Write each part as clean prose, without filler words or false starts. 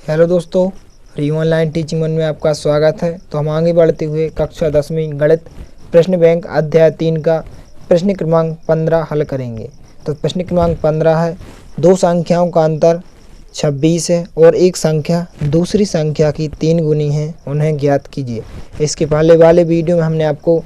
Hello दोस्तों, free online teaching one में आपका स्वागत है। तो हम आगे बढ़ते हुए कक्षा 10वीं गणित प्रश्न बैंक अध्याय 3 का प्रश्न क्रमांक 15 हल करेंगे। तो प्रश्न क्रमांक 15 है, दो संख्याओं का अंतर 26 है और एक संख्या दूसरी संख्या की 3 गुनी है, उन्हें ज्ञात कीजिए। इसके पहले वाले वीडियो में हमने आपको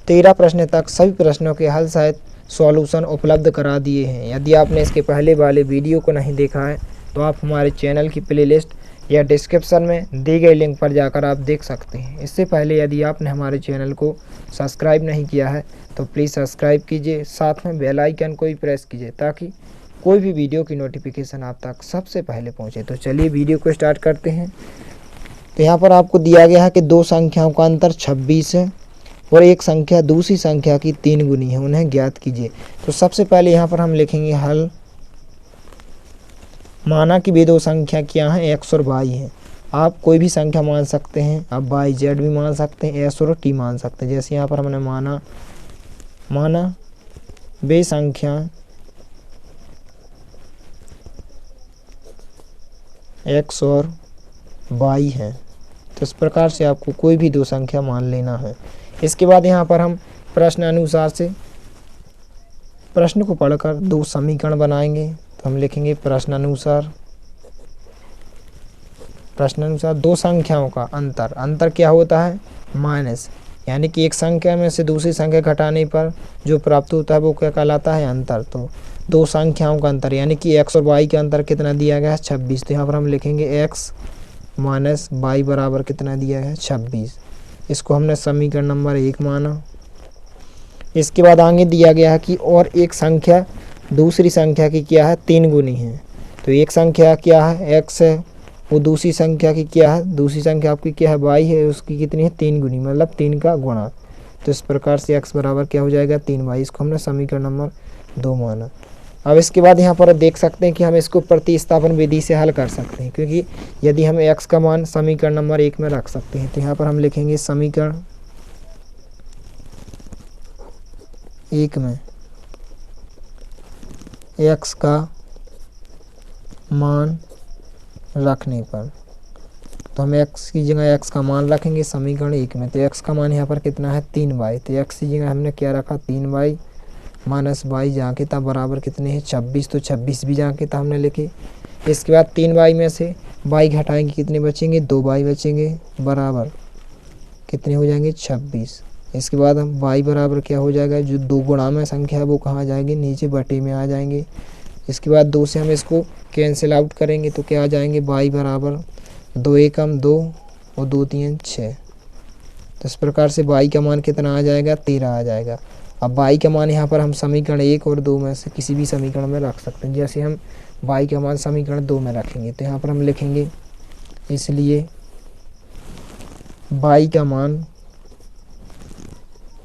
13 प्रश्न तक सभी प्रश्नों के हल सहित सॉल्यूशन उपलब्ध करा दिए हैं। यदि आपने इसके पहले वाले वीडियो को नहीं देखा है तो आप हमारे चैनल की प्लेलिस्ट या डिस्क्रिप्शन में दी गई लिंक पर जाकर आप देख सकते हैं। इससे पहले यदि आपने हमारे चैनल को सब्सक्राइब नहीं किया है तो प्लीज़ सब्सक्राइब कीजिए, साथ में बेल आइकन को भी प्रेस कीजिए ताकि कोई भी वीडियो की नोटिफिकेशन आप तक सबसे पहले पहुंचे। तो चलिए वीडियो को स्टार्ट करते हैं। तो यहाँ पर आपको दिया गया है कि दो संख्याओं का अंतर 26 है और एक संख्या दूसरी संख्या की 3 गुनी है, उन्हें ज्ञात कीजिए। तो सबसे पहले यहाँ पर हम लिखेंगे हल। माना कि वे दो संख्या क्या हैं, x और y हैं। आप कोई भी संख्या मान सकते हैं, आप y z भी मान सकते हैं, s और t मान सकते हैं। जैसे यहाँ पर हमने माना वे संख्या x और y हैं। तो इस प्रकार से आपको कोई भी दो संख्या मान लेना है। इसके बाद यहाँ पर हम प्रश्न अनुसार से प्रश्न को पढ़कर दो समीकरण बनाएंगे। तो हम लिखेंगे प्रश्न अनुसार दो संख्याओं का अंतर क्या होता है, माइनस, यानी कि एक संख्या में से दूसरी संख्या घटाने पर जो प्राप्त होता है वो क्या कहलाता है, अंतर। तो दो संख्याओं का अंतर यानी कि x और y का अंतर कितना दिया गया है, 26। तो यहाँ पर हम लिखेंगे x माइनस y बराबर कितना दिया गया है, 26। इसको हमने समीकरण नंबर 1 माना। इसके बाद आगे दिया गया है कि और एक संख्या दूसरी संख्या की क्या है, 3 गुनी है। तो एक संख्या क्या है, x है, वो दूसरी संख्या की क्या है, दूसरी संख्या आपकी क्या है, y है, उसकी कितनी है, 3 गुनी, मतलब 3 का गुणा। तो इस प्रकार से x बराबर क्या हो जाएगा, 3y। इसको हमने समीकरण नंबर 2 माना। अब इसके बाद यहाँ पर देख सकते हैं कि हम इसको प्रतिस्थापन विधि से हल कर सकते हैं, क्योंकि यदि हम x का मान समीकरण नंबर 1 में रख सकते हैं। तो यहाँ पर हम लिखेंगे समीकरण 1 में x का मान रखने पर, तो हम x की जगह x का मान रखेंगे समीकरण 1 में। तो x का मान यहाँ पर कितना है, 3y। तो x की जगह हमने क्या रखा, 3y माइनस y जहाँ के था बराबर कितने हैं, 26। तो 26 भी जहाँ के था हमने लिखे। इसके बाद 3y में से y घटाएंगे, कितने बचेंगे, 2y बचेंगे, बराबर कितने हो जाएंगे, 26। इसके बाद हम y बराबर क्या हो जाएगा, जो दो गुणा में संख्या है वो कहाँ आ जाएगी, नीचे बटे में आ जाएंगे। इसके बाद 2 से हम इसको कैंसिल आउट करेंगे तो क्या आ जाएंगे, y बराबर 2 एकम 2 और 2 3 6। तो इस प्रकार से y का मान कितना आ जाएगा, 13 आ जाएगा। अब y का मान यहाँ पर हम समीकरण 1 और 2 में से किसी भी समीकरण में रख सकते हैं। जैसे हम y का मान समीकरण 2 में रखेंगे तो यहाँ पर हम लिखेंगे, इसलिए y का मान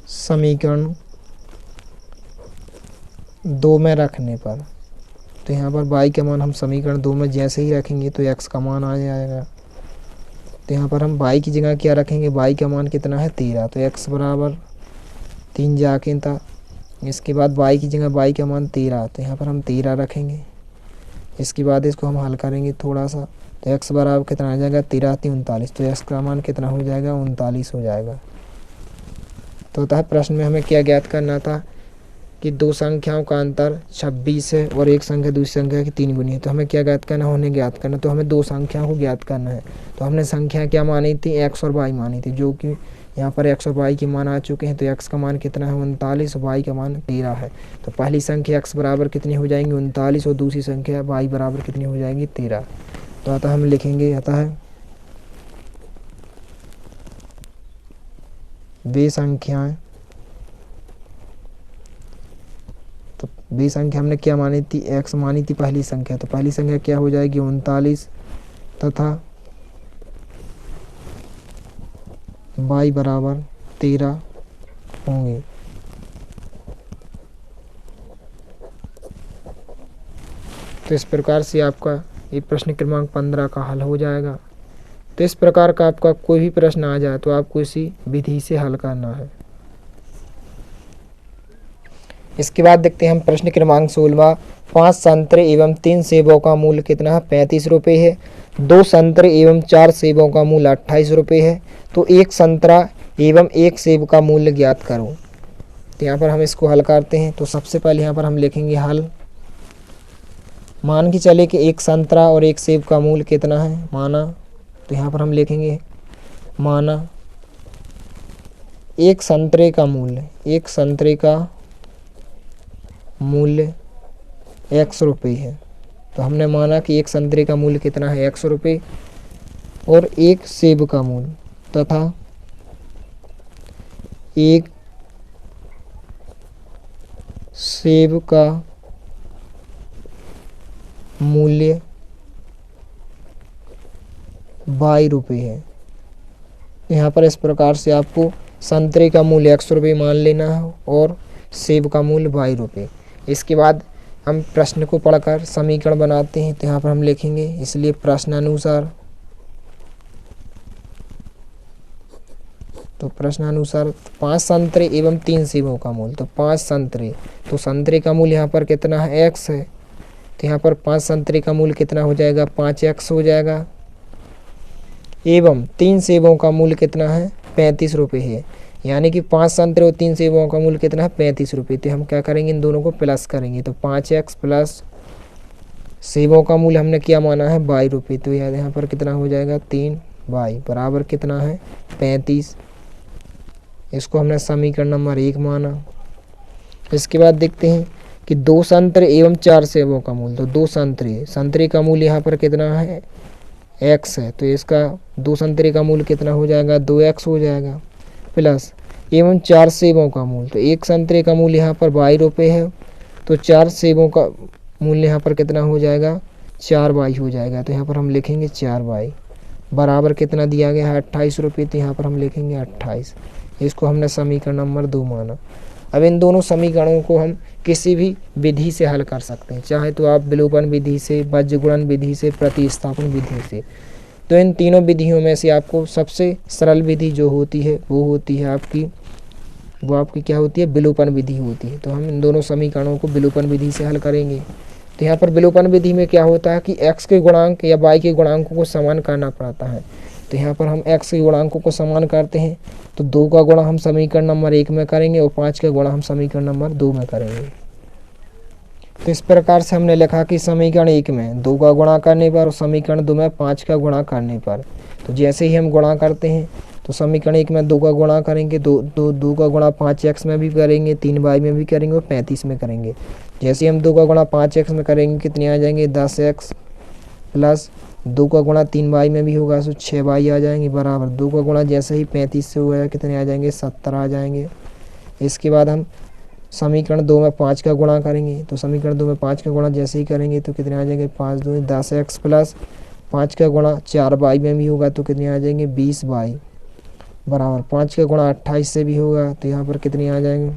समीकरण 2 में रखने पर, तो यहाँ पर y का मान हम समीकरण 2 में जैसे ही रखेंगे तो x का मान आ जाएगा। तो यहाँ पर हम y की जगह क्या रखेंगे, y का मान कितना है, 13। तो x बराबर 3 जाके था। इसके बाद y की जगह y का मान 13, तो यहाँ पर हम 13 रखेंगे। इसके बाद इसको हम हल करेंगे थोड़ा सा, तो x बराबर कितना आ जाएगा, 13 3 39। तो x का मान कितना हो जाएगा, 39 हो जाएगा। तो होता है प्रश्न में हमें क्या ज्ञात करना था कि दो संख्याओं का अंतर 26 है और एक संख्या दूसरी संख्या की 3 गुनी है। तो हमें क्या ज्ञात करना है, उन्हें ज्ञात करना। तो हमें दो संख्याओं को ज्ञात करना है। तो हमने संख्या क्या मानी थी, x और y मानी थी, जो कि यहाँ पर x और y के मान आ चुके हैं। तो x का मान कितना है, 39, y का मान 13 है। तो पहली संख्या x बराबर कितनी हो जाएंगी, 39, और दूसरी संख्या y बराबर कितनी हो जाएगी, 13। तो अतः हम लिखेंगे, अतः वे संख्याएं, तो वे संख्या हमने क्या मानी थी, x मानी थी पहली संख्या। तो पहली संख्या क्या हो जाएगी, 39, तथा y बराबर 13 होंगे। तो इस प्रकार से आपका ये प्रश्न क्रमांक 15 का हल हो जाएगा। तो इस प्रकार का आपका कोई भी प्रश्न आ जाए तो आपको इसी विधि से हल करना है। इसके बाद देखते हैं हम प्रश्न क्रमांक 16। 5 संतरे एवं 3 सेबों का मूल्य कितना है, 35 रुपये है। 2 संतरे एवं 4 सेबों का मूल्य 28 रुपये है, तो 1 संतरा एवं 1 सेब का मूल्य ज्ञात करो। तो यहाँ पर हम इसको हल करते हैं। तो सबसे पहले यहाँ पर हम लिखेंगे हल। मान के चले कि 1 संतरा और 1 सेब का मूल्य कितना है, माना। तो यहाँ पर हम लिखेंगे माना 1 संतरे का मूल्य, 1 संतरे का मूल्य x रुपये है। तो हमने माना कि 1 संतरे का मूल्य कितना है, x रुपये, और 1 सेब का मूल्य तथा 1 सेब का मूल्य 22 रुपये है। यहाँ पर इस प्रकार से आपको संतरे का मूल्य x रुपये मान लेना है और सेब का मूल्य 22 रुपये। इसके बाद हम प्रश्न को पढ़कर समीकरण बनाते हैं। तो यहाँ पर हम लिखेंगे, इसलिए प्रश्नानुसार, तो प्रश्नानुसार 5 संतरे एवं 3 सेबों का मूल्य। तो 5 संतरे, तो संतरे का मूल्य यहाँ पर कितना है, x है। तो यहाँ पर 5 संतरे का मूल्य कितना हो जाएगा, 5x हो जाएगा, एवं 3 सेबों का मूल्य कितना है, 35 रुपये है। यानी कि 5 संतरे और 3 सेबों का मूल्य कितना है, 35 रुपये। तो हम क्या करेंगे, इन दोनों को प्लस करेंगे। तो 5x प्लस सेबों का मूल्य हमने क्या माना है, 22 रुपये। तो यहाँ पर कितना हो जाएगा, 3y बराबर कितना है, 35। इसको हमने समीकरण नंबर 1 माना। इसके बाद देखते हैं कि 2 संतरे एवं 4 सेबों का मूल्य। तो 2 संतरे का मूल्य यहाँ पर कितना है, x है। तो इसका 2 संतरे का मूल्य कितना हो जाएगा, 2x हो जाएगा, प्लस एवं 4 सेबों का मूल्य। तो 1 संतरे का मूल्य यहाँ पर 22 रुपये है, तो 4 सेबों का मूल्य यहाँ पर कितना हो जाएगा, 4y हो जाएगा। तो यहाँ पर हम लिखेंगे 4y बराबर कितना दिया गया है, 28 रुपये। तो यहाँ पर हम लिखेंगे 28। इसको हमने समीकरण नंबर 2 माना। अब इन दोनों समीकरणों को हम किसी भी विधि से हल कर सकते हैं, चाहे तो आप विलोपन विधि से, बीजगुणन विधि से, प्रतिस्थापन विधि से। तो इन तीनों विधियों में से आपको सबसे सरल विधि जो होती है वो होती है आपकी क्या होती है, विलोपन विधि होती है। तो हम इन दोनों समीकरणों को विलोपन विधि से हल करेंगे। तो यहाँ पर विलोपन विधि में क्या होता है कि x के गुणांक या y के गुणांकों को समान करना पड़ता है। तो यहाँ पर हम x के गुणांकों को समान करते हैं, तो 2 का गुणा हम समीकरण नंबर 1 में करेंगे और 5 का गुणा हम समीकरण नंबर 2 में करेंगे। तो इस प्रकार से हमने लिखा कि समीकरण 1 में 2 का गुणा करने पर और समीकरण 2 में 5 का गुणा करने पर। तो जैसे ही हम गुणा करते हैं तो समीकरण 1 में 2 का गुणा करेंगे, 2 का गुणा 5x में भी करेंगे, 3y में भी करेंगे और 35 में करेंगे। जैसे हम 2 का गुणा 5x में करेंगे कितने आ जाएंगे, 10x, प्लस 2 का गुणा 3y में भी होगा तो 6y आ जाएंगे, बराबर 2 का गुणा जैसे ही 35 से हुआ कितने आ जाएंगे, 70 आ जाएंगे। इसके बाद हम समीकरण 2 में 5 का गुणा करेंगे। तो समीकरण 2 में 5 का गुणा जैसे ही करेंगे तो कितने आ जाएंगे, 5 2 10x, प्लस 5 का गुणा 4y में भी होगा तो कितने आ जाएंगे, 20y, बराबर 5 का गुणा 28 से भी होगा तो यहाँ पर कितने आ जाएंगे,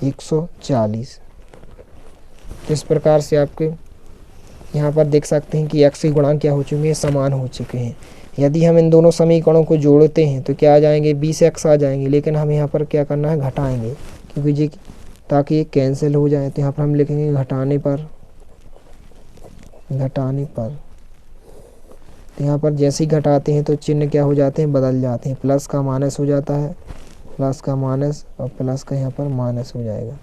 140। तो इस प्रकार से आपके यहाँ पर देख सकते हैं कि x के गुणांक क्या हो चुके हैं, समान हो चुके हैं। यदि हम इन दोनों समीकरणों को जोड़ते हैं तो क्या आ जाएंगे, 20x आ जाएंगे। लेकिन हम यहाँ पर क्या करना है, घटाएंगे, क्योंकि जी ताकि ये कैंसिल हो जाए। तो यहाँ पर हम लिखेंगे घटाने पर। तो यहाँ पर जैसे ही घटाते हैं तो चिन्ह क्या हो जाते हैं, बदल जाते हैं। प्लस का माइनस हो जाता है, प्लस का माइनस, और प्लस का यहाँ पर माइनस हो जाएगा।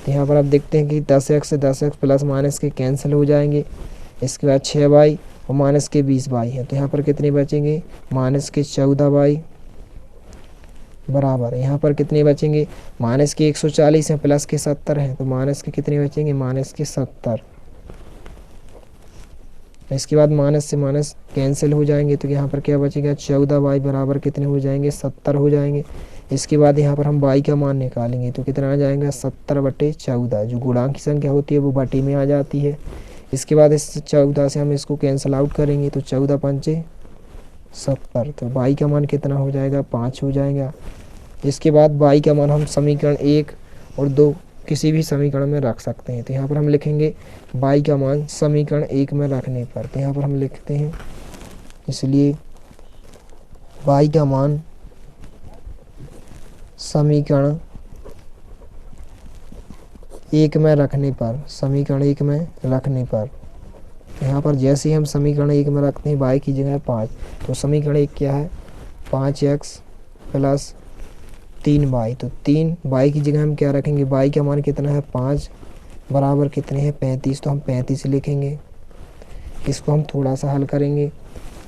तो यहाँ पर आप देखते हैं कि 10x से 10x प्लस माइनस के कैंसिल हो जाएंगे। इसके बाद 6y और माइनस के 20y है। तो यहाँ पर कितने बचेंगे, माइनस के 14y, बराबर यहाँ पर कितने बचेंगे, माइनस के 140 है, प्लस के 70 है, तो माइनस के कितने बचेंगे, माइनस के 70। इसके बाद माइनस से माइनस कैंसिल हो जाएंगे तो यहाँ पर क्या बचेगा, 14y बराबर कितने हो जाएंगे, 70 हो जाएंगे। इसके बाद यहाँ पर हम y का मान निकालेंगे तो कितना आ जाएगा, 70/14। जो गुणांक की संख्या होती है वो बटे में आ जाती है। इसके बाद इस 14 से हम इसको कैंसिल आउट करेंगे तो 14 पंचे 70, तो y का मान कितना हो जाएगा, 5 हो जाएगा। इसके बाद y का मान हम समीकरण 1 और 2 किसी भी समीकरण में रख सकते हैं। तो यहाँ पर हम लिखेंगे y का मान समीकरण 1 में रखने पर। तो यहाँ पर हम लिखते हैं, इसलिए y का मान समीकरण 1 में रखने पर, समीकरण 1 में रखने पर तो यहाँ पर जैसे ही हम समीकरण 1 में रखते हैं y की जगह 5, तो समीकरण 1 क्या है 5x प्लस 3y। तो 3y की जगह हम क्या रखेंगे, y का मान कितना है 5 बराबर कितने हैं 35, तो हम 35 लिखेंगे। इसको हम थोड़ा सा हल करेंगे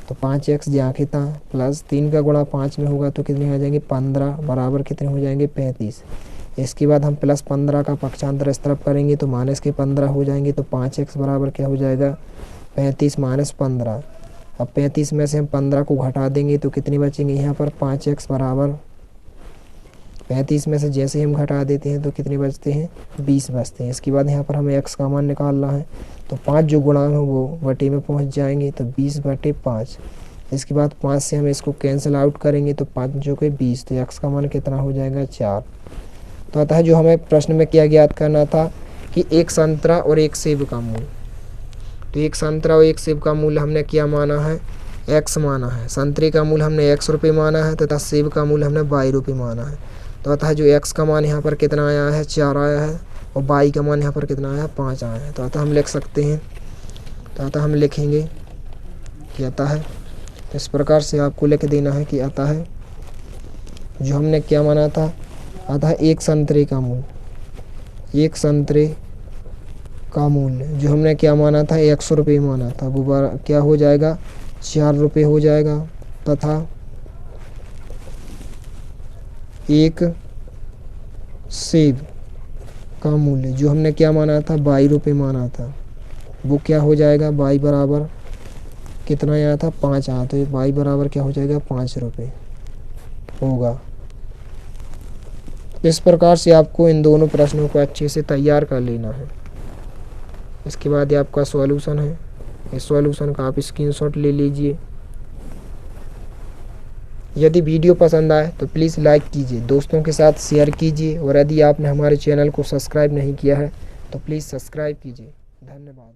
तो 5x जहाँ था प्लस 3 का गुणा 5 में होगा तो कितने हो जाएंगे 15 बराबर कितने हो जाएंगे 35। इसके बाद हम प्लस 15 का पक्षांतर इस तरफ करेंगे तो माइनस के 15 हो जाएंगे। तो 5x बराबर क्या हो जाएगा 35 माइनस 15। अब 35 में से हम 15 को घटा देंगे तो कितने बचेंगे यहाँ पर 5x बराबर 35 में से जैसे ही हम घटा देते हैं तो कितने बचते हैं 20 बचते हैं। इसके बाद यहाँ पर हमें x का मान निकालना है तो 5 जो गुणा है वो बटे में पहुँच जाएंगे तो 20/5। इसके बाद 5 से हम इसको कैंसिल आउट करेंगे तो 5 जो कि 20, तो x का मान कितना हो जाएगा 4। तो अतः जो हमें प्रश्न में क्या ज्ञात करना था कि एक संतरा और एक सेब का मूल्य। तो एक संतरा और एक सेब का मूल्य हमने क्या माना है x माना है। संतरे का मूल्य हमने x रुपये माना है तथा सेब का मूल्य हमने y रुपये माना है। तो अतः जो x का मान यहाँ पर कितना आया है 4 आया है और y का मान यहाँ पर कितना आया है 5 आया है। तो अतः हम लिख सकते हैं, तो अतः हम लिखेंगे कि अतः तो इस प्रकार से आपको लिख देना है कि अतः जो हमने क्या माना था, अतः एक संतरे का मूल्य, एक संतरे का मूल्य जो हमने क्या माना था 100 रुपये माना था वो क्या हो जाएगा 4 रुपये हो जाएगा। तथा एक सेब का मूल्य जो हमने क्या माना था 22 रुपये माना था वो क्या हो जाएगा y बराबर कितना आया था 5 आया, तो y बराबर क्या हो जाएगा 5 रुपये होगा। इस प्रकार से आपको इन दोनों प्रश्नों को अच्छे से तैयार कर लेना है। इसके बाद ये आपका सॉल्यूशन है, इस सॉल्यूशन का आप स्क्रीनशॉट ले लीजिए। यदि वीडियो पसंद आए तो प्लीज़ लाइक कीजिए, दोस्तों के साथ शेयर कीजिए और यदि आपने हमारे चैनल को सब्सक्राइब नहीं किया है तो प्लीज़ सब्सक्राइब कीजिए। धन्यवाद।